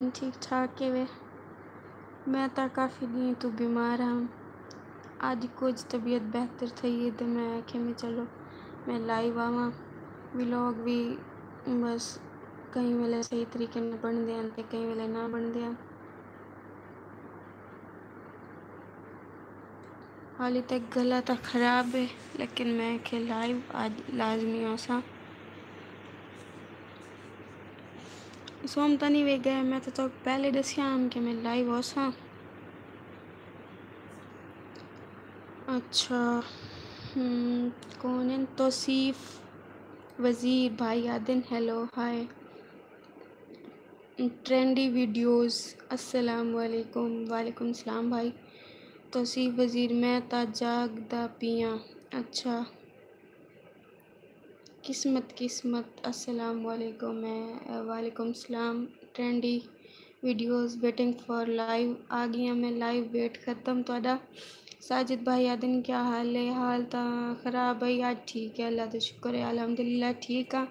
ठीक ठाक है वे। मैं तो काफ़ी दिन तो बीमार हाँ। आज कुछ तबीयत बेहतर थी है तो मैं आख्या में चलो मैं लाइव आवा व्लॉग भी बस कई वेले सही तरीके न बनते हैं तो कई वेले ना बनते हैं। हाली तक गला तो खराब है लेकिन मैं आख्या लाइव आज लाजमी आसा। सोम तो नहीं वे गए मैं तो पहले दसिया हम कि मैं लाइव आसा। अच्छा कौन है तौसीफ वज़ीर भाई आदिन हेलो हाय ट्रेंडी वीडियोस अस्सलाम वालेकुम वालेकुम सलाम भाई तौसीफ वज़ीर मैं ता जागदा पिया। अच्छा किस्मत अस्सलाम वालेकुम मैं वालेकुम सलाम trendy videos waiting for live आ गई मैं लाइव वेट खत्म तो साजिद भाई आदिन क्या हाल है हाल ता ख़राब भाई आज ठीक है अल्लाह का शुक्र है अल्हम्दुलिल्लाह ठीक है।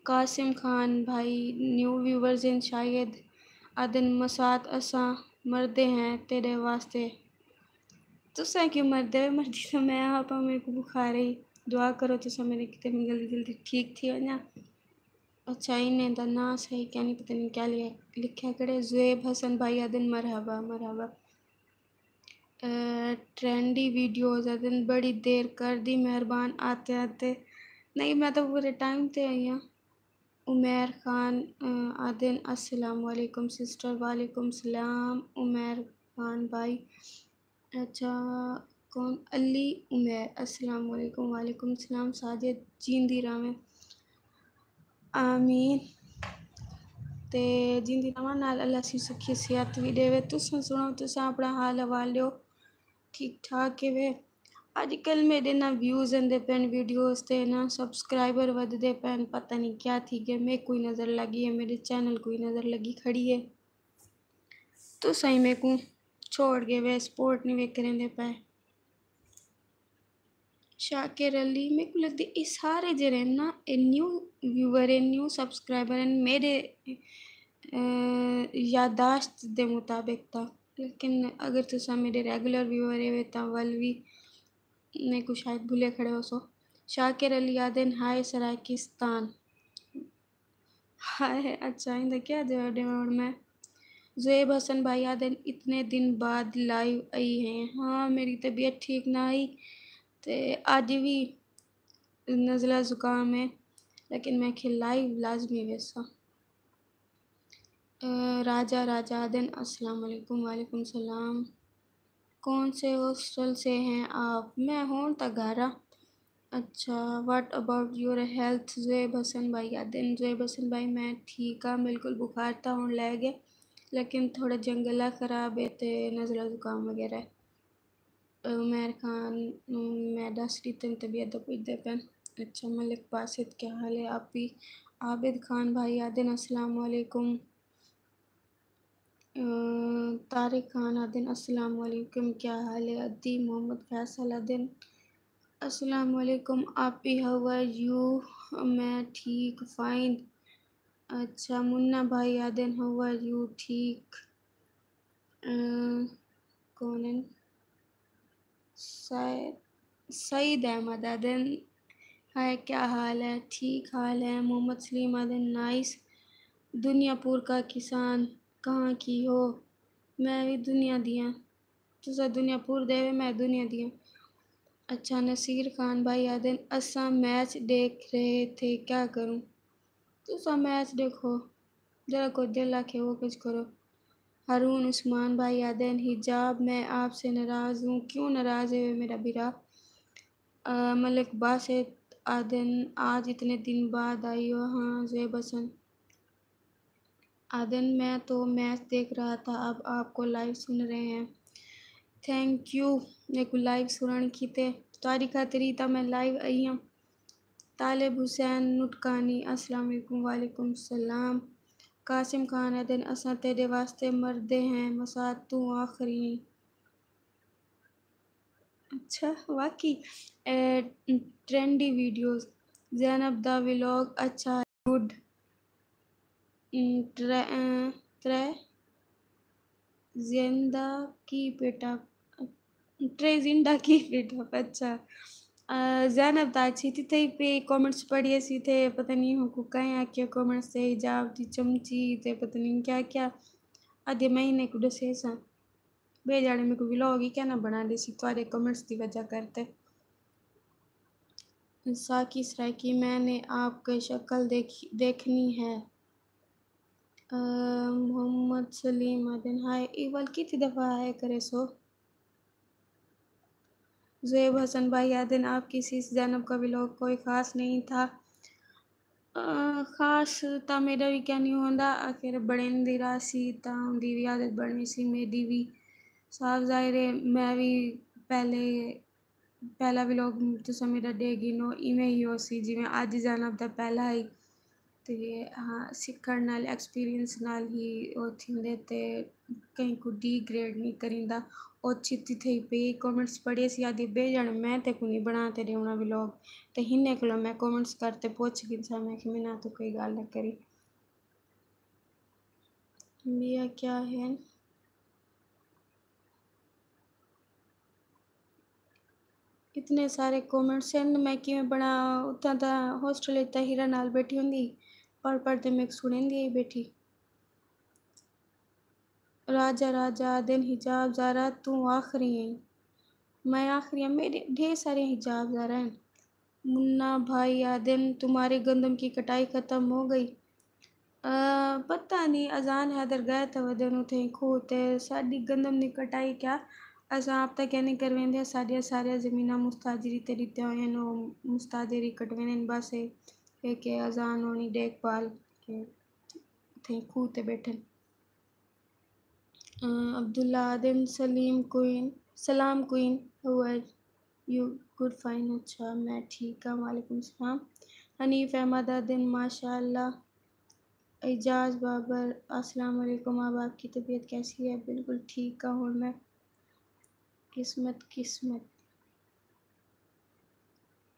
कासिम खान भाई न्यू व्यूवर्स इन शायद आदिन मसात असा मरदे हैं तेरे वास्ते तुसा क्यों मरदे मर्दी तो मैं आप मेरे को बुखार है दुआ करो तुसा मेरे कितनी जल्दी जल्दी ठीक थी ना। अच्छा इन्हें दा ना सही क्या नहीं पता नहीं क्या लिखा करे जुएब हसन भाई आदिन मरहबा मरहबा ट्रेंडी वीडियोस आदिन बड़ी देर कर दी मेहरबान आते आते नहीं मैं तो पूरे टाइम पे आई हूँ। उमर खान आदिन अस्सलाम वालेकुम सिस्टर वालेकुम सलाम उमर खान भाई। अच्छा कौन अली उमर अस्सलाम वालेकुम वालेकुम सलाम साजिद जींदी रामे आमीन ते जिंदी रवा नाल अल्लाह सी सुखी सेहत भी देवे। तुसां सुनाओ तुसां अपना हाल हवाल लो ठीक ठाक है वे। अजकल मेरे ना व्यूज़ आंदे पैन वीडियोस ते ना सब्सक्राइबर वधदे पैन पता नहीं क्या थी गया मैं कोई नज़र लगी है मेरे चैनल कोई नज़र लगी खड़ी है तो सही मेरे को छोड़ के वे सपोर्ट नहीं वे करेंदे पे। शाकिर अली मेरे को लगता है ये सारे जरे ना न्यू व्यूवर है न्यू सब्सक्राइबर हैं मेरे यादाश्त दे मुताबिक था लेकिन अगर तुसा मेरे रेगुलर व्यूवर है तो वल भी मेरे को शायद भूले खड़े हो सो। शाकिर अली आदिन हाय सराकिस्तान हाय अच्छा इंदा क्या जवाब मैं जुएब हसन भाई आदिन इतने दिन बाद लाइव आई हैं। हाँ मेरी तबीयत ठीक ना आई तो अज भी नज़ला ज़ुकाम है लेकिन मैं खे लाइव लाजमी वैसा। राजा राजा आदिन अस्सलाम वालेकुम वालेकुम सलाम कौन से हॉस्टल से हैं आप मैं हूँ तगारा। अच्छा what about your health जुएब Hasan भाई आदिन जुएब हसन भाई मैं ठीक हाँ बिल्कुल बुखार था हूँ लै गए लेकिन थोड़ा जंगला ख़राब है तो नज़ला ज़ुकाम वगैरह। उमर खान मैं दस दी तेन तबीयत दा पुछदे पैन। अच्छा मलिक बासित क्या हाल है आप भी आबिद खान भाई आदिन अस्सलाम वालेकुम तारिक खान आदिन अस्सलाम वालेकुम क्या हाल है अद्दी मोहम्मद फैसल आदिन अस्सलाम वालेकुम आप भी हाउ आर यू मैं ठीक फाइन। अच्छा मुन्ना भाई आदिन हाउ आर यू ठीक कौन है सईद अहमद आदिन हाय क्या हाल है ठीक हाल है। मोहम्मद सलीम आदिन नाइस दुनियापुर का किसान कहाँ की हो मैं भी दुनिया दियाँ तुसा दुनियापुर देवे मैं दुनिया दियाँ। अच्छा नसीर खान भाई आदिन असा मैच देख रहे थे क्या करूं तुसा मैच देखो जरा को दिल आखे वो कुछ करो। हारून उस्मान भाई आदिन हिजाब मैं आपसे नाराज़ हूँ क्यों नाराज़ है मेरा बिरा। मलिक बासित आदिन आज इतने दिन बाद आई हो। हाँ ज़ेब हसन आदिन मैं तो मैच देख रहा था अब आपको लाइव सुन रहे हैं थैंक यू मेरे को लाइव सुनने की ते तारी खातरी था मैं लाइव आई हूँ। तालिब हुसैन नुटकानी अस्सलाम वालेकुम वालेकुम सलाम कासिम खान आदिन असा तेरे वास्ते मरदे हैं मसात तू आखिरी। अच्छा वाकई ट्रेंडी वीडियोस जैनब दा व्लॉग अच्छा गुड त्रै जिंदा की बेटा ट्रे जिंदा की बेटा अच्छा जैनब दा अच्छी थी थे पे कमेंट्स पढ़िए सी थे पता नहीं हो को कहीं आके कमेंट्स से हिजाब दी चमची ते पता नहीं क्या क्या आधे महीने को दसे सा बेजाने में को व्लॉग ही क्या ना बना दे सी तुम्हारे कमेंट्स की वजह करते साकी सराकी मैंने आपकी शक्ल देखनी है मोहम्मद सलीम आदन हाय इवल कितनी दफ़ा हाय करे सो ज़ुएब हसन भाई आदन आपकी sis जैनब का व्लॉग कोई ख़ास नहीं था ख़ास ता मेरा भी क्या नहीं होंदा आखिर बड़े दी रासी ता उनकी भी आदत बढ़नी सी मेरी भी साफ जाहिर है मैं भी पहला व्लॉग तुसा मेरा देगी नो इवें ही हो सी जिवें अज जैनब दा पहला ही ते हाँ सीखण नाल एक्सपीरियंस नाल ही ओ थींदे ते कहीं को डिग्रेड नहीं करींदा ओची थी पे कमेंट्स पढ़े सी आदि बेजण मैं ते को नहीं बना ते देवना व्लॉग ते हिन्ने कोला मैं कमेंट्स करते पूछ गिन सा मैं कि मैंने तो कोई गल न करी लिया क्या है इतने सारे कमेंट्स हैं मैं किवें बना उतना दा हॉस्टल इतना हीरा नाल बैठी होंदी पढ़ते मैं सुनेंदी ही बैठी राजा राजा दिन हिजाब ज़ारा तू आखिरी है मैं आखिरी है मेरे ढेर सारे हिजाब ज़ारा हैं मुन्ना भाई आदिन तुम्हारी गंदम की कटाई ख़त्म हो गई पता नहीं अजान हैदर गए थे वदन उथे खूह ते साडी गंदम दी कटाई क्या असां आप तक नहीं करवेंदे साडियां सारियां ज़मीनां मुस्ताजरी ते दित्तियां होईयां न ओह् मुस्ताजरी कटवेंदे न बस एह् के अजान होनी देखभाल के उथे खूह ते बैठन अब्दुल्ला आदिम सलाम queen how are you good fine अच्छा मैं ठीक हूँ वालेकुम सलाम हनीफ अहमद आदिन माशाल्लाह एजाज बाबर अस्सलाम वालेकुम अब आपकी तबीयत कैसी है बिल्कुल ठीक हूँ मैं किस्मत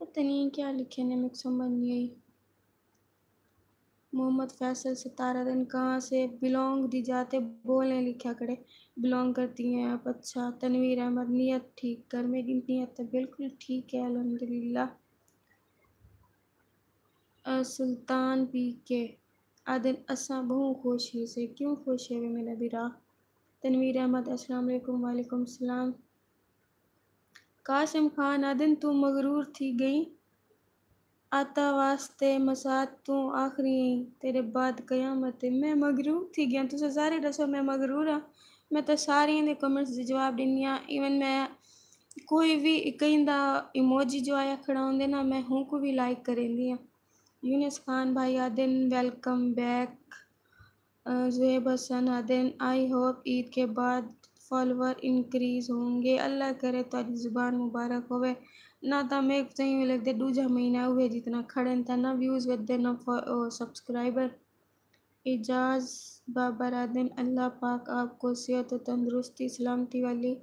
पता नहीं क्या लिखे ने मुझे समझ नहीं आई मोहम्मद फैसल सितारा दिन कहाँ से बिलोंग दी जाते बोलने लिखा करे बिलोंग करती हैं आप अच्छा तनवीर अहमद नियत ठीक कर मेरी नियत तो बिल्कुल ठीक है अल्हम्दुलिल्लाह सुल्तान पी के आदिन असा बहु खुशी से क्यों खुश है वे मेरा बिरा तनवीर अहमद अस्सलाम वालेकुम वालेकुम सलाम कासिम खान आदिन तू मगरूर थी गई आता वास्ते मसात तू आखिरी तेरे बाद कयामत मैं मगरूर थी गया तुस सारे दसो मैं मगरूर हाँ मैं तो सारे दे कमेंट्स दे जवाब दिनी हाँ इवन मैं कोई भी कहीं इमोजी जो आया खड़ा होंगे ना मैं हूँ को भी लाइक करेंदी हाँ यूनिस खान भाई आदिन वेलकम बैक ज़ुएब हसन आदिन आई होप ईद के बाद फॉलोवर इंक्रीज़ होंगे अल्लाह करे तारी ज़ुबान मुबारक होवे ना तो मैं सही लगते दूजा महीना हुए जितना खड़े था ना व्यूज़ वधे ना सब्सक्राइबर एजाज बाबर आदिन अल्लाह पाक आपको सेहत और तंदुरुस्ती सलामती वाली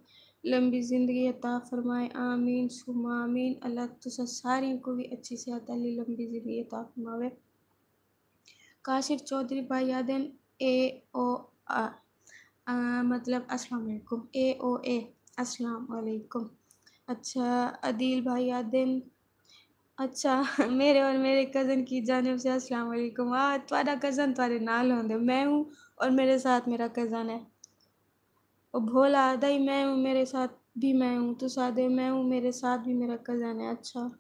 लंबी ज़िंदगी अता फरमाए आमीन सुमा आमीन अल्लाह तुसा सारियों को भी अच्छी सेहत वाली लंबी ज़िंदगी अता फरमावे काशिफ चौधरी भाई आदिन ए ओ आ मतलब अस्सलाम वालेकुम ए ओ ए अस्सलाम वालेकुम अच्छा अदील भाई आदिन अच्छा मेरे और मेरे कज़न की जानिब से अस्सलाम वालेकुम तुम्हारा कज़न तुम्हारे नाल होंदे मैं हूँ और मेरे साथ मेरा कज़न है और भोला आधा ही मैं हूँ मेरे साथ भी मैं हूँ तो सादे मैं हूँ मेरे साथ भी मेरा कज़न है अच्छा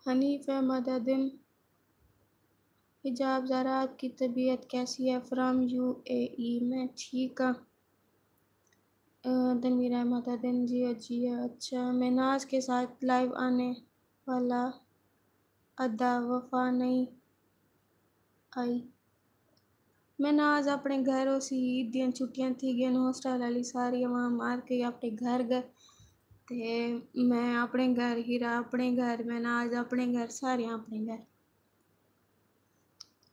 हनीफ अहमद आदिन हिजाब ज़रा आपकी तबीयत कैसी है फ्राम UAE में ठीक है तनवीर अहमद आदिन जी अच्छा मैं नाज के साथ लाइव आने वाला अदा वफा नहीं आई मैं नाज अपने घरों से ईद दी छुट्टियां थी गई हॉस्टल वाली सारी वहाँ मार के अपने घर गए ते मैं अपने घर हीरा अपने घर मैं नाज अपने घर सारे अपने घर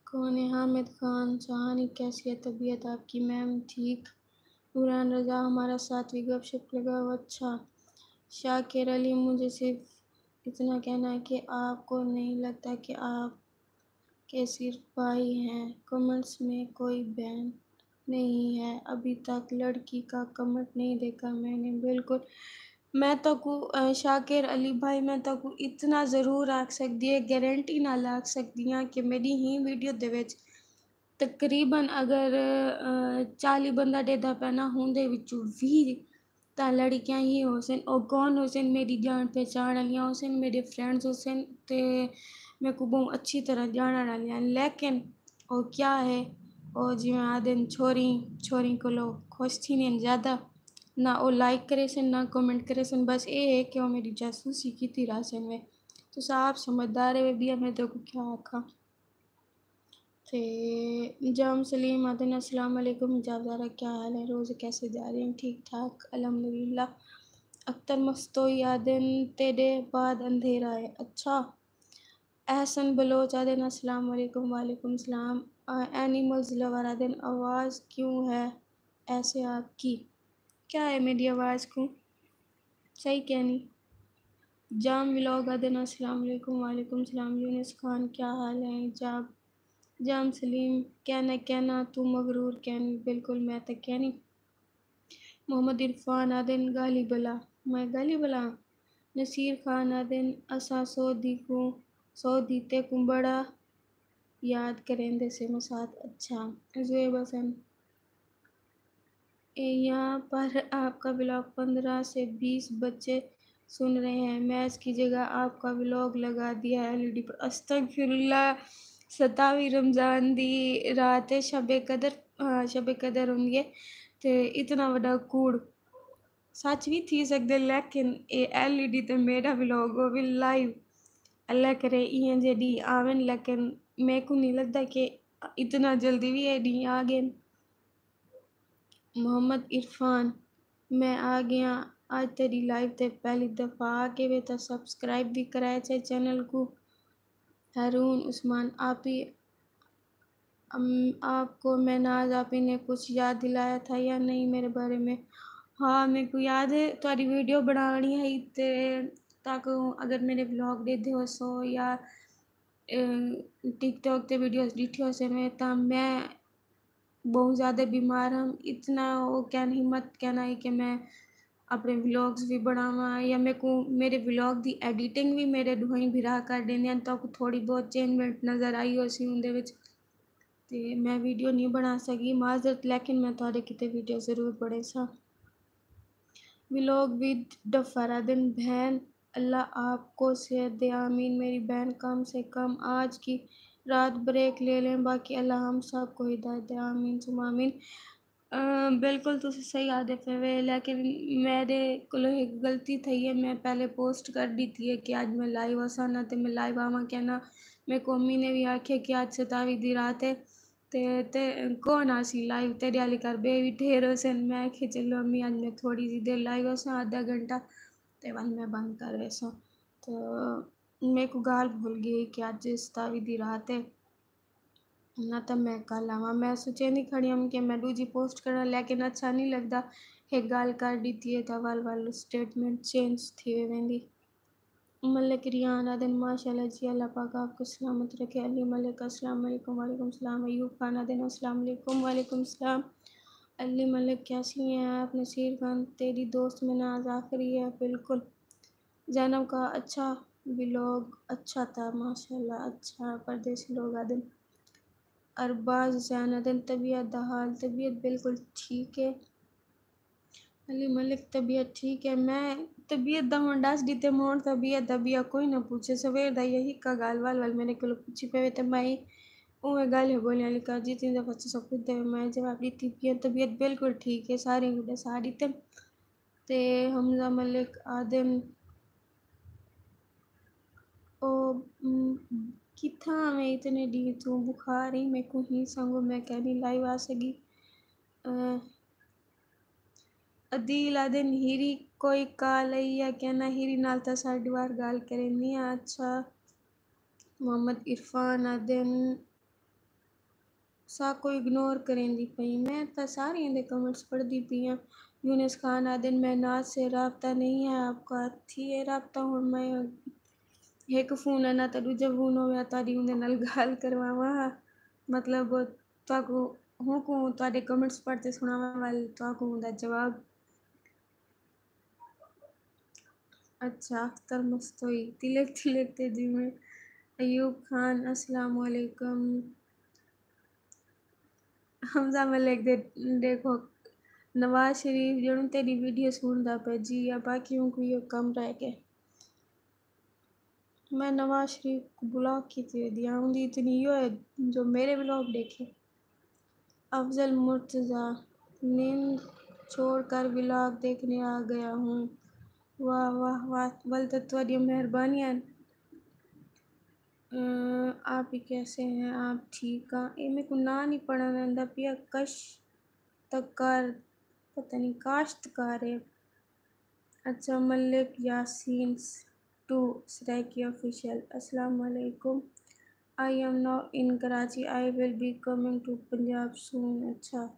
कौन है हामिद खान चाहनी कैसी है तबीयत आपकी मैम ठीक नूरान रज़ा हमारा साथ भी गपशप लगा हुआ अच्छा शाकिर अली मुझे सिर्फ इतना कहना है कि आपको नहीं लगता कि आप के सिर्फ भाई हैं, कमेंट्स में कोई बहन नहीं है। अभी तक लड़की का कमेंट नहीं देखा मैंने। बिल्कुल, मैं तो शाकिर अली भाई, मैं तो इतना ज़रूर आख सकदी है, गारंटी नाल आख सकदी हाँ कि मेरी ही वीडियो दे विच तकरीबन अगर 40 बंदा डेदा पैना होंदे विचों 20 तां लड़कियां ही होसन। और कौन होसन? मेरी जान पहचान वालियां होसन, मेरे फ्रेंड्स होसन ते मेरे को बहुत अच्छी तरह जानने वालियां। लेकिन वो क्या है, और जिवें आखदे न छोरी छोरी कोलों खुश थी ने ज़्यादा ना वो लाइक करे सन ना कमेंट करे सन। बस ये है कि वो मेरी जासूसी की रासन में। तो आप समझदार है भी, मैं तो क्या आखा। ते जाम सलीम आदन अस्सलाम वालेकुम। हिजाब ज़ारा क्या हाल है? रोज़ कैसे जा रहे हैं? ठीक ठाक अल्हम्दुलिल्लाह। अख्तर मस्तोई आदन तेरे बाद अंधेरा है। अच्छा। एहसन बलोच आदन अस्सलाम वालेकुम। वालेकुम सलाम। एनिमल्स लवर आदन आवाज़ क्यों है ऐसे आपकी? क्या है मेरी आवाज़ को? सही क्या नहीं? जाम व्लॉग आदन अस्सलाम वालेकुम। वालेकुम सलाम। यूनिस खान क्या हाल है? हिजाब जाम सलीम कहना कहना तू मगरूर कहनी। बिल्कुल मैं तो कहनी। मोहम्मद इरफान आदन गाली बला, मैं गाली बला। नसीर खान आदन असा सो दीते को बड़ा याद करेंदे से मसात। अच्छा। जुएब हसन, यहाँ पर आपका व्लॉग 15 से 20 बच्चे सुन रहे हैं। मैच की जगह आपका व्लॉग लगा दिया है एलईडी पर। अस्तगफिरुल्लाह। 27 रमज़ान दी रात है, शबे कदर। हाँ, शबे कदर होंदी है ते इतना बड़ा कूड़ सच भी थी सकदे। लेकिन ये एलईडी ते मेरा व्लॉग हो भी लाइव। अल्लाह करे इयां जेडी आवन, लेकिन मेरे को नहीं लगता कि इतना जल्दी भी एडी आ गए। मोहम्मद इरफान, मैं आ गया आज तेरी लाइव ते पहली दफ़ा आके वे तो सब्सक्राइब भी कराया चाहे चैनल को। हारून उस्मान आपी, आपको मैं नाज आपी ने कुछ याद दिलाया था या नहीं मेरे बारे में? हाँ, मेरे को याद है तुम्हारी वीडियो बनानी है ते ताकि अगर मेरे ब्लॉग देते हो सो या टिकटॉक ते वीडियोस डिठियो से मैं बहुत ज़्यादा बीमार हम। इतना वो क्या हिम्मत कहना है कि मैं अपने व्लॉग्स भी बनावा या मेरे को मेरे व्लॉग दी एडिटिंग भी मेरे दुआई भिरा कर देने तो थोड़ी बहुत चेंजमेंट नज़र आई हो सी उनदे विच ते मैं वीडियो नहीं बना सकी माजरत। लेकिन मैं थोड़े किते वीडियो ज़रूर बने सा। व्लॉग विद डफरादन बहन, अल्लाह आपको सेहत दे आमीन। मेरी बहन कम से कम आज की रात ब्रेक ले लें, बाकी अल्लाह हम सब को हिदायत दे आमीन सुम आमीन। बिल्कुल तुसी सही आदे पे वे, लेकिन मेरे कोलों एक गलती थी है। मैं पहले पोस्ट कर दी थी कि आज मैं लाइव आसा ना, तो मैं लाइव आवा कहना। मेरे को अम्मी ने भी आख्या कि आज 27 दी रात है ते कौन आसी लाइव तेरे आली कर बे भी ठेरो सन। मैं आखे चलो अम्मी आज मैं थोड़ी सी देर लाइव आसा आधा घंटा ते बाद मैं बंद कर वैसा। तो मेरे को गाल भूल गई कि आज 27 दी रात है ना, तो मैं कल आवा। मैं सोचे नहीं खड़ी हम कि मैं दूजी पोस्ट करना, लेकिन अच्छा नहीं लगता एक गाल कर दी थी तो वाल स्टेटमेंट चेंज थी वेंदी। मलिक रियान आदन माशाल्लाह जी, अल्लाह पाक आपको सलामत रखे। अली मलिक अस्सलाम वालेकुम। वालेकुम सलाम। अयूब खान आदन अस्सलाम वालेकुम। वालेकुम सलाम। अली मलिक कैसी हैं आप? नसीर खान तेरी दोस्त में नाज आखिरी है। बिल्कुल। जैनब का अच्छा व्लॉग अच्छा था माशाल्लाह। अच्छा परदेसी लोग आदन। अरबाज हुसैन आदन तबीयत दा हाल? तबीयत बिल्कुल ठीक है अली मलिक, तबीयत ठीक है। मैं तबीयत दा हुण दस दी ते मोर तबीयत दा भी कोई ना पूछे। सवेर दा यही का गाल वाल मेरे को पूछी पे ते मैं उवें गल है बोलने वाली कर जी तीन दफ़ा सब कुछ दे मैं जवाब दी थी कि तबीयत बिल्कुल ठीक है सारी गुडे सारी ते हमजा मलिक आदम ओ किथा मैं इतने डी तू बुखार ही मेरे को ही संगो मैं कहनी लाइव आ सकी। अदील आदन हीरी कोई काल आई या कहना हीरी नाल तो साडी बार गाल करेंदी। अच्छा। मोहम्मद इरफान आदन सा को इग्नोर करेंदी पई, मैं तो सारियां दे कमेंट्स पढ़दी पई हां। यूनिस खान आदन मैं नाज से राब्ता नहीं है आपका? थी है राब्ता हुण मैं एक फोन है ना तो दूजा फोन होवे तारी उनदे नाल गल करवावा मतलब ताको हूँ को तारे कमेंट्स पढ़ते सुनावा वाल ताको उनदा जवाब। अच्छा अख्तर मस्तोई तिलक तिलक ते जी में अयूब खान अस्सलाम वालेकुम हमजा मलिक दे देखो नवाज शरीफ जो तेरी वीडियो सुनता पे जी या बाकियों को ये कम रह गए। मैं नवाज शरीफ को ब्लॉक की थी दिया उनकी इतनी यो है जो मेरे ब्लॉग देखे। अफजल मुर्तज़ा नींद छोड़कर ब्लॉग देखने आ गया हूँ। वाह वाह वाह वल तो तुम्हारी मेहरबानियाँ। आप ही कैसे हैं आप ठीक हैं ये मेरे को ना नहीं पढ़ा नंदा पिया कश तकार पता नहीं काश्तकार है। अच्छा मलिक यासीन टू सराकी ऑफिशियल अस्सलाम वालेकुम I am now in Karachi I will be coming to Punjab soon. अच्छा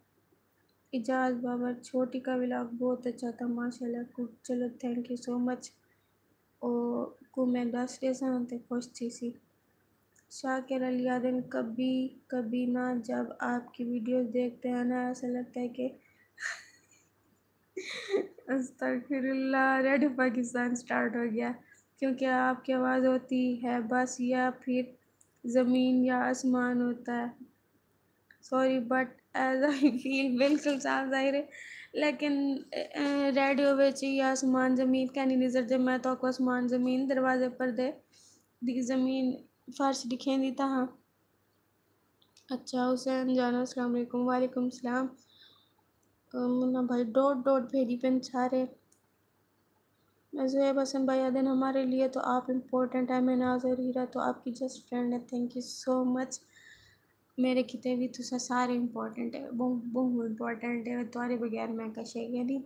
इजाज़ बाबर छोटी का व्लॉग बहुत अच्छा था माशाल्लाह को चलो थैंक यू सो मच और को मैं दस रेसा ते खुश थी सी। शाकिर अली आदम कभी कभी ना जब आपकी वीडियोस देखते हैं ना ऐसा लगता है कि अस्तगफिरुल्लाह रेड पाकिस्तान स्टार्ट हो गया क्योंकि आपकी आवाज़ होती है बस या फिर ज़मीन या आसमान होता है। Sorry but as I feel बिल्कुल साफ जाहिर है लेकिन रेडियो बिच ही आसमान ज़मीन कहनी नज़र जब मैं तो आसमान ज़मीन दरवाजे पर दे दी ज़मीन फर्श दिखेंदी तहाँ। अच्छा हुसैन जाना अस्सलाम वालेकुम वालेकुम सलाम मुन्ना भाई डॉट डॉट भेजी पेन सारे। ज़ुहैब हसन भाई अदन हमारे लिए तो आप इम्पोर्टेंट है मैं नाज़र हीरा तो आपकी जस्ट फ्रेंड है थैंक यू सो मच मेरे किते भी तुसा सारे इम्पोर्टेंट है बहुत इम्पोर्टेंट है तुम्हारे बगैर मैं कशे गया नहीं।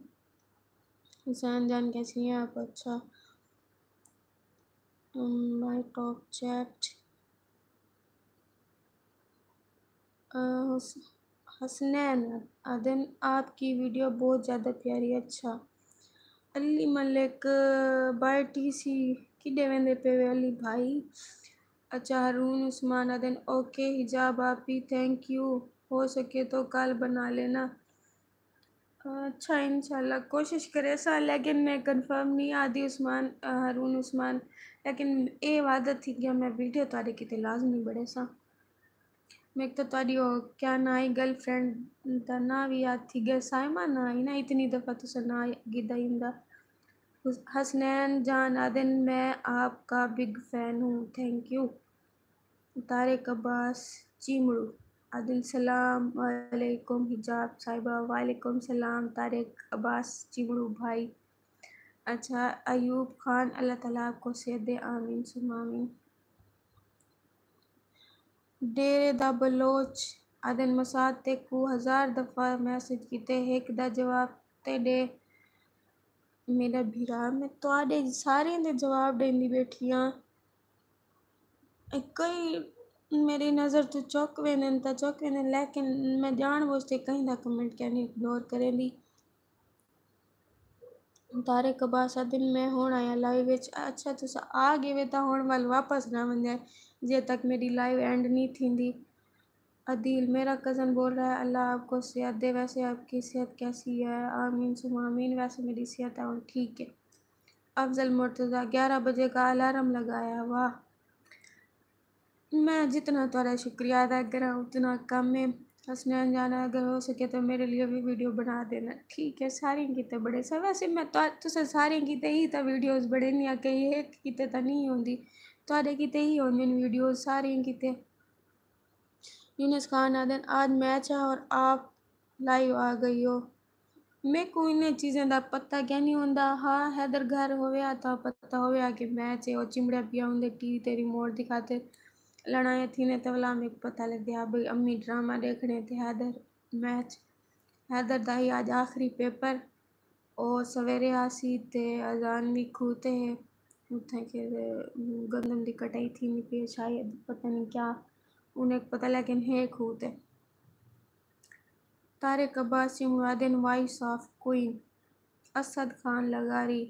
हुसैन जान कैसी हैं आप। अच्छा माय टॉप चैट हसनैन अदन आपकी वीडियो बहुत ज़्यादा प्यारी। अच्छा अली मलिक बाय टीसी किडे वेंदे पे वे अली भाई। अच्छा हारून उस्मान अदन ओके हिजाब आप ही थैंक यू हो सके तो कल बना लेना। अच्छा इंशाल्लाह कोशिश करे सा लेकिन मैं कंफर्म नहीं आदि उस्मान हारून उस्मान लेकिन ये वादा थी कि मैं वीडियो तारे किते लाजमी बड़े सा मैं तो तारी ओ क्या ना आई गर्लफ्रेंड दा ना भी याद थी गए साइमा ना आई ना इतनी दफ़ा तो ना गिदा इंदा। हसनैन जान आदिन मैं आपका बिग फ़ैन हूँ थैंक यू। तारिक अब्बास चिमड़ू आदिल सलाम वालेकुम हिजाब साहिबा वालेकुम सलाम तारिक अब्बास चिमड़ू भाई। अच्छा अयूब खान अल्लाह ताला आपको सेहत दे आमीन सुम आमीन। डेरे दा बलोच आदिन मसाद ते को 1000 दफ़ा मैसेज किते एक दा जवाब ते दे मेरा भीरा मैं तुहाडे सारे दे जवाब देंदी बैठी हाँ कई मेरी नज़र तो चौक वेंदे तो चौक वेंदे लेकिन मैं जान बूझते कहीं दा कमेंट कहनी इग्नोर करें दी। तारे कबासा दिन में हुण आया लाइव विच अच्छा तुस आ गए वे तो हुण वाल वापस ना वंदे जे तक मेरी लाइव एंड नहीं थींदी। अदील मेरा कज़न बोल रहा है अल्लाह आपको सेहत दे वैसे आपकी सेहत कैसी है आमीन सुम आमीन वैसे मेरी सेहत है ठीक है। अफजल मुर्तज़ा 11 बजे का अलार्म लगाया वाह मैं जितना तुम्हारा शुक्रिया अदा करा उतना कम है। हसनैन जाना अगर हो सके तो मेरे लिए भी वीडियो बना देना ठीक है सारे किते बड़े सा वैसे मैं तुसें सारे किते ही तो वीडियोस बड़े नहीं आ कई एक किते तो नहीं होंदी थोड़े किते ही होंगे वीडियोस सारे किते। यूनुस खान आदन आज मैच है और आप लाइव आ गई हो मैं को इन्हें चीज़ें का पता क्या नहीं होंदा हाँ हैदर घर होवे तो पता होवे कि मैच है और चिमड़ा पिया होंगे टीवी ते रिमोट दिखाते लड़ाई थी ने तो वाला मेरे को पता लग गया भाई अम्मी ड्रामा देखने थे हैदर मैच हैदर दा ही आज आखिरी पेपर और सवेरे आसी ते अजान भी खूते है उठे के गंदम दी कटाई थी नहीं पे शायद पता नहीं क्या उन्हें पता लेकिन है खूते। तारिक अब्बासी मुरादिन voice of queen Asad Khan लगारी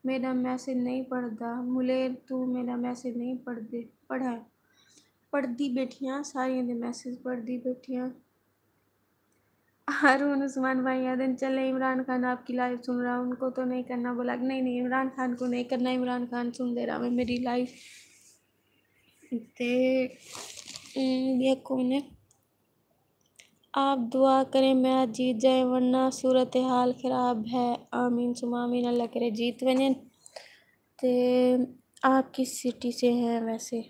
मेरा मैसेज नहीं पढ़दा मुलेर तू मेरा मैसेज नहीं पढ़ा है पढ़दी बैठियाँ सारियां दे मैसेज पढ़दी बैठियाँ। हारून उस्मान भाई आदन चले इमरान खान आपकी लाइव सुन रहा हूँ उनको तो नहीं करना बोला नहीं नहीं इमरान खान को नहीं करना इमरान खान सुन दे रहा मैं मेरी लाइव ते ये कौन है आप दुआ करें मैच जीत जाए वरना सूरत हाल ख़राब है आमीन सुमा आमीन अल्लाह करे जीत वजन। ते आप किस सिटी से हैं वैसे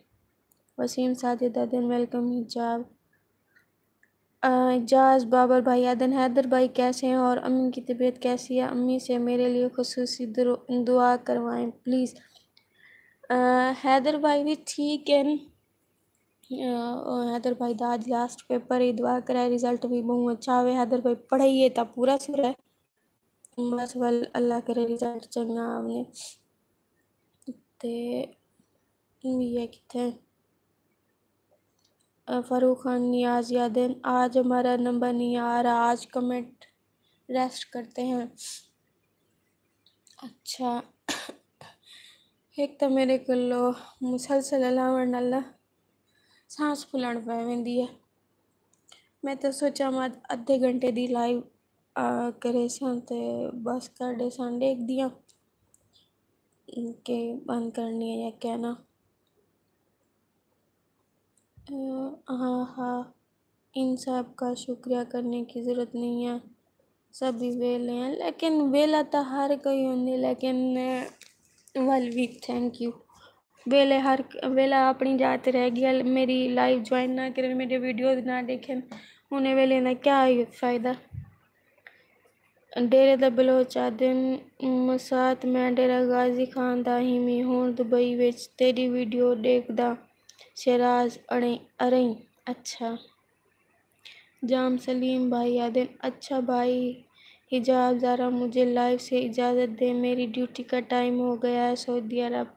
वसीम साजिद अदन वेलकम हिजाब एजाज बाबर भाई अदन हैदर भाई कैसे हैं और अम्मी की तबीयत कैसी है अम्मी से मेरे लिए खुसूसी दुआ करवाएं प्लीज़। हैदर भाई भी ठीक है हैदर भाई दा आज लास्ट पेपर ही दुआ कराए रिजल्ट भी बहुत अच्छा हुआ हैदर भाई पढ़ाइए था पूरा सुरा बस वल अल्लाह करे रिजल्ट चंगा आपने ते ये कितने फ़ारूक खान नियाज यादन आज हमारा नंबर नहीं आ रहा आज कमेंट रेस्ट करते हैं। अच्छा एक तो मेरे को मुसलसल अलावण नाला सांस फुलाण पै वेंदी है मैं तो सोचा मत अद्धे घंटे दी लाइव करे सन ते बस कर दे सन देख दिया के बंद करनी है या क्या ना हाँ हाँ इन सब का शुक्रिया करने की ज़रूरत नहीं है सभी वेले हैं लेकिन वेला तो हर कोई होंगे लेकिन वेल वीक थैंक यू वेले हर वेला अपनी जात रह गया मेरी लाइव ज्वाइन ना करें मेरे वीडियोस ना देखें उन्हें वेले ना क्या फ़ायदा डेरे दा बलोचा दिन मसात मैं डेरा गाजी खान दा ही में हूँ दुबई विच तेरी वीडियो देखदा शराज अरें अच्छा जाम सलीम भाई आदिन अच्छा भाई हिजाब ज़रा मुझे लाइव से इजाज़त दे मेरी ड्यूटी का टाइम हो गया है सऊदी अरब।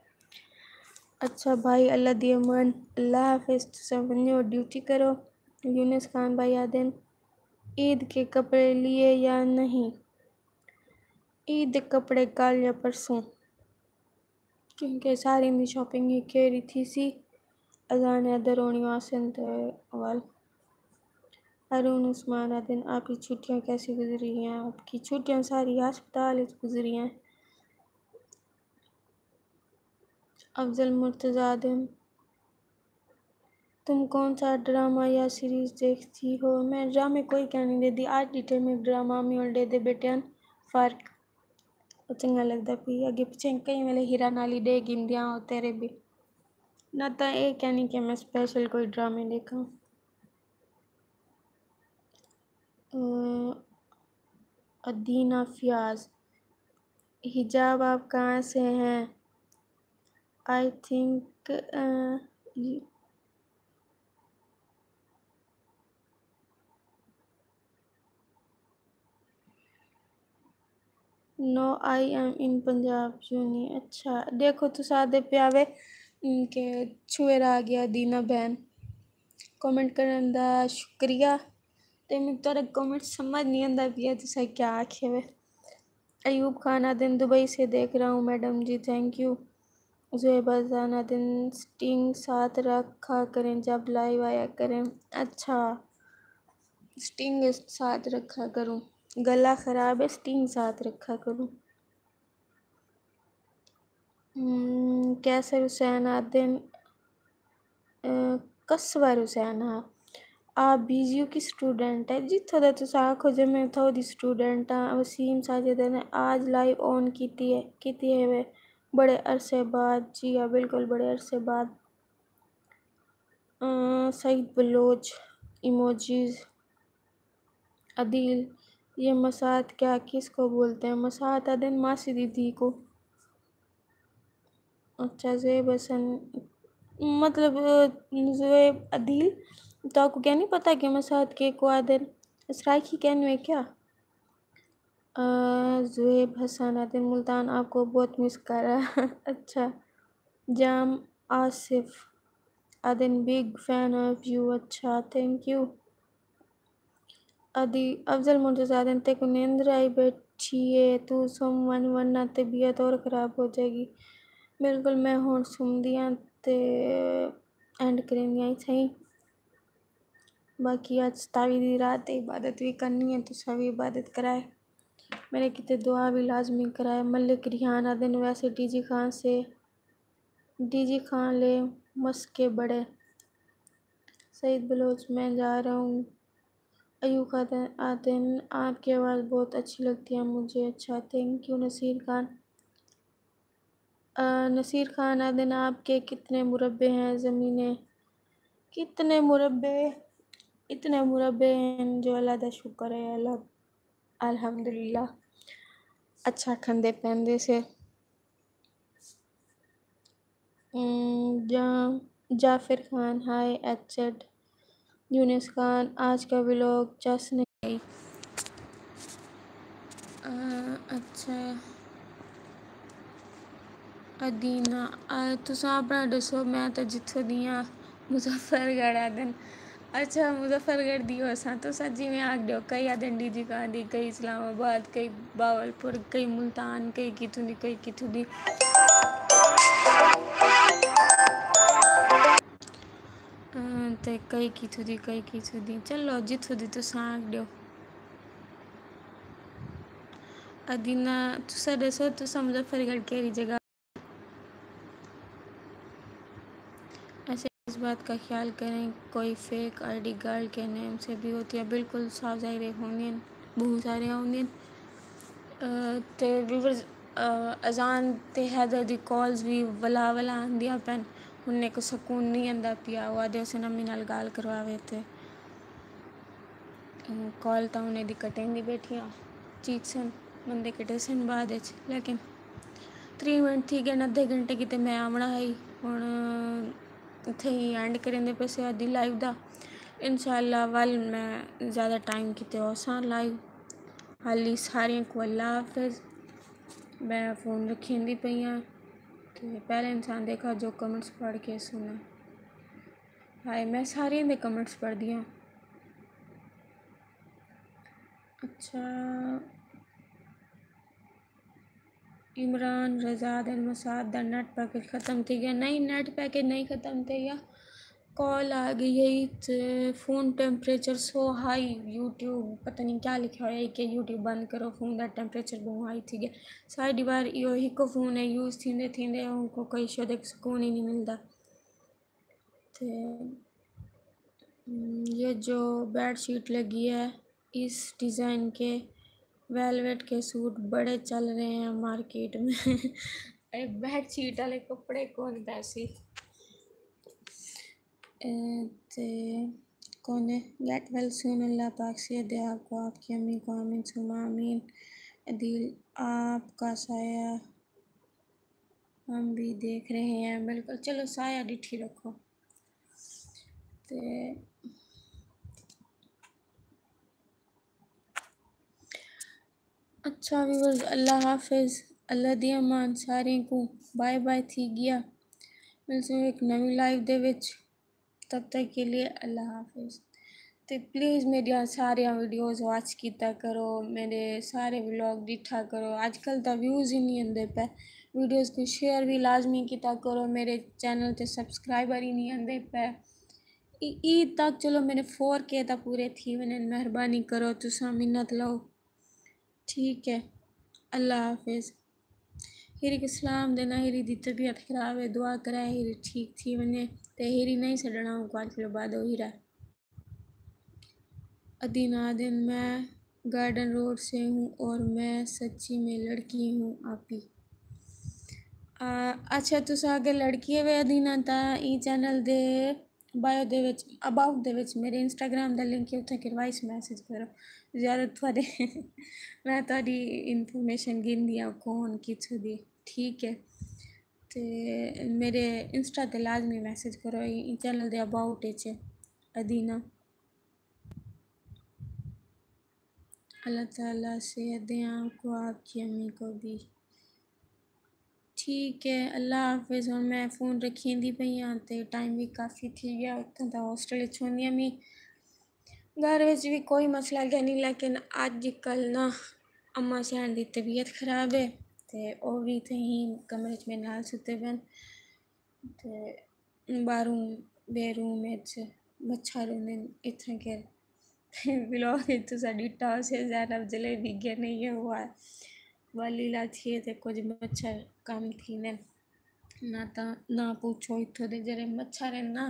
अच्छा भाई अल्लाह दी अमान अल्लाह हाफिज़ समझो ड्यूटी करो। यूनुस खान भाई आदिन ईद के कपड़े लिए या नहीं ईद के कपड़े कल या परसों क्योंकि सारी दी शॉपिंग ही केरी थी सी अजान इधर होनी वासन ते वाल अरुण उस्मान आदिन आपकी छुट्टियां कैसी गुजरी हैं आपकी छुट्टियां सारी अस्पताल गुजरी हैं। अफजल मुर्तज़ा आदिन तुम कौन सा ड्रामा या सीरीज़ देखती हो मैं ड्रामे कोई क्या नहीं देती आज डिटेल में ड्रामा मी और दे बेटियान फ़र्क चंगा लगता पी अगे पिछे कई वेले हीरा नाली डे गिंदियाँ हो तेरे भी ना तो ये क्या नहीं कि मैं स्पेशल कोई ड्रामे देखा अदीना फियाज हिजाब आप कहाँ से हैं I think no I am in Punjab uni अच्छा देखो तो सादे प्यावे के छुएर आ गया दीना बहन कमेंट करने दा शुक्रिया ते मिगी तेरा कमेंट समझ नहीं आंदा पिया तुसें क्या आखे वे अयूब खान दिन दुबई से देख रहा हूँ मैडम जी थैंक यू ज़ुएबा जाना दिन स्टिंग साथ रखा करें जब लाइव आया करें अच्छा स्टिंग साथ रखा करूँ गला ख़राब है स्टिंग साथ रखा करूँ। कैसर हुसैन आदिन कसवर हुसैन हाँ आप बीजीयू की स्टूडेंट है जित्थों दा तुस आखो जे मैं उत्थों दी स्टूडेंट हाँ वसीम साजिद ने आज लाइव ऑन की है वे बड़े अरसे बाद जी हाँ बिल्कुल बड़े अरसे बाद सईद बलोच इमोजीज अदील ये मसात क्या किसको बोलते हैं मसात अदन मासी दीदी को अच्छा ज़ेब हसन मतलब ज़ेब अदील तो आपको क्या नहीं पता कि मसात के को आदन सराइकी कहने में क्या ज़ुएब हसन आदिन मुल्तान आपको बहुत मिस कर रहा है अच्छा जाम आसिफ आदिन बिग फैन ऑफ यू अच्छा थैंक यू अदी अफजल मुंतज़ाद ते को नींद आई बैठी है तू सोम वन वरना तबीयत और ख़राब हो जाएगी। बिल्कुल मैं हुण सुमदी आं ते एंड करनी आई सही। बाकी अज तावी दी रात इबादत भी करनी है तुसा भी इबादत कराए मेरे किते दुआ भी लाजमी कराए। मलिक रिहान आदन वैसे डीजी खान ले मस्के बड़े। सईद बलोच मैं जा रहा हूँ। अयूब आदन आपकी आवाज़ बहुत अच्छी लगती है मुझे। अच्छा थैंक यू नसीर खान आदन आपके कितने मुरब्बे हैं ज़मीनें कितने मुरब्बे इतने मुरब्बे हैं जो अल्लाह दा शुक्र है अल्हम्दुलिल्लाह अच्छा खंदे पैंदे से। जाफिर खान हाय एचड यूनिस खान आज का व्लॉग जस नहीं अच्छा अदीना तुसां अपना दसो मैं तो जित्थों दी आं मुजफ्फरगढ़ आदन। अच्छा मुजफ्फरगढ़ दी हो सा तुस जिवें आखदे कई आदन डीजी खान दी कई इस्लामाबाद कई बावलपुर कई मुल्तान कई कित्थों दी कई कित्थों दी ते कई कित्थों दी चलो जित्थों दी तुसां आखदे अदीना तुसा दसो तुसा मुजफ्फरगढ़ केह्ड़ी जगह। ऐसे इस बात का ख्याल करें कोई फेक आईडी गर्ल के नेम से भी होती है बिल्कुल साफ ज़ाहिर होंगे बहुत सारे होंगे ते व्यूवर्स अजान ते हैदर दी कॉल्स भी वला वला आंदियां पैन उन्हें को सुकून नहीं आंदा पिया वो आदे उसे नमी नाल गाल करवावे थे कॉल तो उन्हें दी कटेंदी बैठियां चीज सन बंदे कटे सन बाद लेकिन 3 मिनट थी गए अद्धे घंटे की मैं आवना है हुण इत्थे ही एंड करेंदे पैसे आदि लाइव दा इंशाल्लाह वल मैं ज़्यादा टाइम किते होसां लाइव हाली सारें को अल्लाह हाफिज़। मैं फ़ोन रखी पई आं ते पहले इंसान देखा जो कमेंट्स पढ़ के सुना हाय मैं सारे दे कमेंट्स पढ़दी आं। अच्छा इमरान रज़ा दिन मसाद दा नेट पैकेज ख़त्म थी गया नहीं नेट पैकेज नहीं ख़त्म थे गया कॉल आ गई है तो phone temperature so high YouTube पता नहीं क्या लिखा हुआ है कि यूट्यूब बंद करो फ़ोन का टेम्परेचर बहुत हाई थी गया सारी बार यो ही को फ़ोन है यूज़ थींदे उनको कोई शोध सुकून ही नहीं मिलता। तो ये जो बेडशीट लगी है इस डिज़ाइन के वेलवेट के सूट बड़े चल रहे हैं मार्केट में बेडशीट वाले कपड़े कौन पैसी ते कौन है गेट वेल सून अल्लाह पाक से दे आपको आपकी अम्मी को आमीन सुमा आमीन दिल आपका साया हम भी देख रहे हैं बिल्कुल चलो साया डिठी रखो ते अच्छा व्यूअर्स अल्लाह हाफिज़ अल्लाह दी अमान सारे को बाय बाय थी गया मिलते एक नवी लाइव दे विच तब तक के लिए अल्लाह हाफिज़। तो प्लीज़ मेरी सारे वीडियोज़ वॉच किया करो मेरे सारे व्लॉग दिखा करो आजकल तो व्यूज़ ही नहीं आते पे वीडियोज़ को शेयर भी लाजमी किया करो मेरे चैनल ते सब्सक्राइबर ही नहीं आते पे ईद तक चलो मेरे 4K तो पूरे थी वने मेहरबानी करो तुसा मिन्नत लो ठीक है अल्लाह हाफिज़। हिरी के सलाम देना हिरी दी तबीयत ख़राब है दुआ कराए हिरी ठीक थी वने ते हिरी नहीं छड़ना कुछ किलो बाद हीरा अदीना दिन मैं गार्डन रोड से हूँ और मैं सच्ची में लड़की हूँ आपी अच्छा तुस अगर लड़की है वे अदीना ता ई चैनल दे बायो दे विच अबाउट दे विच मेरे इंस्टाग्राम दा लिंक है उत्थे वॉइस मैसेज करो ज़्यादा थोड़े मैं थोड़ी इन्फॉर्मेशन गिनदी आं कौन कित्थों दी ठीक है ते मेरे इंस्टा ते लाजमी मैसेज करो ई चैनल दे अबाउट च अदीना अल्लाह ताला सेहत दे आपको आपकी अम्मी को भी ठीक है अल्लाह हाफिज़ और मैं फ़ोन रखी पई आं ते टाइम भी काफ़ी थी गया उत्थों दा हॉस्टल च होंदी मी घर विच भी कोई मसला गै नहीं, लेकिन अजकल ना अम्मा सैन दी तबीयत खराब है ते ओह भी तहीं कमरे च मेरे नाल सुते पे न ते बाहरों बेरूम विच मच्छर होंदे न इत्थें के ब्लॉग तो साड़ी टॉस है ज़्यादा जलेबी गया नहीं है हुआ वाली लाथी है ते कुछ मच्छर कम थी ने ना ता ना पूछो इत्थों दे जेरे मच्छर है ना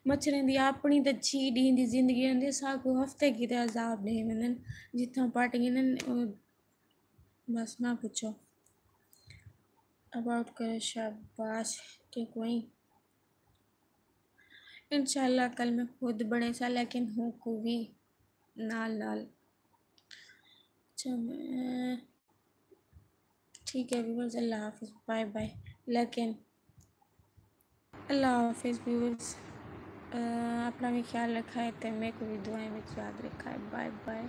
मच्छरें दी अपनी ते चीड़ी दी जिंदगी होंदी साकू हफ्ते की ते अजाब नहीं मिलन जितना पट गए न बस ना पूछो अबाउट करे शाबाश के कोई इंशाल्लाह कल मैं खुद बड़े सा लेकिन हूँ को भी नाल नाल अच्छा मैं ठीक है व्यूवर्स अल्लाह हाफिज़ बाय बाय लेकिन अल्लाह हाफिज़ व्यूवर्स अपना भी ख्याल रखा है तो मेरे को भी दुआएं में याद रखा है बाय बाय।